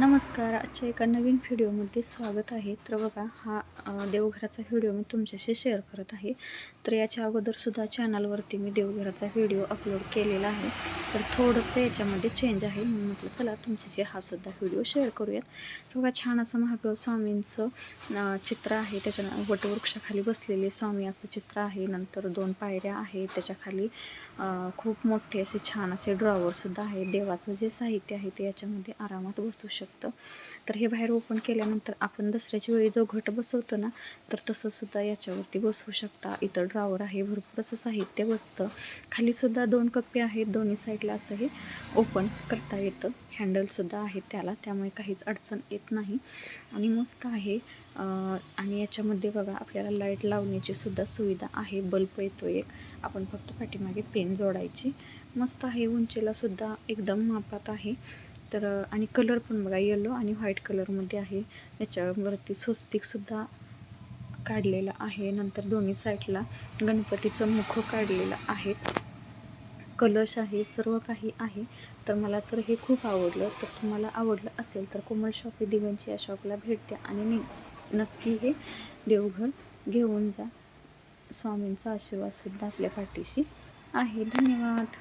नमस्कार. आजच्या एका नवीन व्हिडिओमध्ये स्वागत आहे. तर बघा हा देवघराचा व्हिडिओ मी तुमच्याशी शेअर करत आहे. तर याच्या अगोदरसुद्धा चॅनलवरती मी देवघराचा व्हिडिओ अपलोड केलेला आहे. तर थोडंसं याच्यामध्ये चेंज आहे म्हणून म्हटलं चला तुमच्याशी हा सुद्धा व्हिडिओ शेअर करूयात. तर बघा छान असं महादेव स्वामींचं चित्र आहे. त्याच्या वटवृक्षाखाली बसलेले स्वामी असं चित्र आहे. नंतर 2 पायऱ्या आहेत. त्याच्याखाली खूप मोठे असे छान असे ड्रॉवरसुद्धा आहे. देवाचं जे साहित्य आहे ते याच्यामध्ये आरामात बसू शकतं. तर हे बाहेर ओपन केल्यानंतर आपण दसऱ्याच्या वेळी जो घट बसवतो ना, तर तसंसुद्धा याच्यावरती बसवू शकता. इथं ड्रॉवर आहे, भरपूर असं साहित्य बसतं. खालीसुद्धा 2 कप्पे आहेत. दोन्ही साईडला असं हे ओपन करता येतं. हँडलसुद्धा आहे त्याला, त्यामुळे काहीच अडचण येत नाही आणि मस्त आहे. आणि याच्यामध्ये बघा आपल्याला लाईट लावण्याची सुद्धा सुविधा आहे. बल्ब येतो एक, आपण फक्त पाठीमागे पेन जोडायची. मस्त आहे. उंचीला सुद्धा एकदम मापात आहे. तर आणि कलर पण बघा येलो आणि व्हाईट कलरमध्ये आहे. याच्यावरती स्वस्तिकसुद्धा काढलेलं आहे. नंतर दोन्ही साईडला गणपतीचं मुख काढलेलं आहे. कलश आहे, सर्व काही आहे. तर मला तर हे खूप आवडलं. तर तुम्हाला आवडलं असेल तर कोमल शॉपी दिगंची या शॉपला भेट द्या आणि नक्की हे देवघर घेऊन जा. स्वामींचा आशीर्वादसुद्धा आपल्या पाठीशी आहे. धन्यवाद.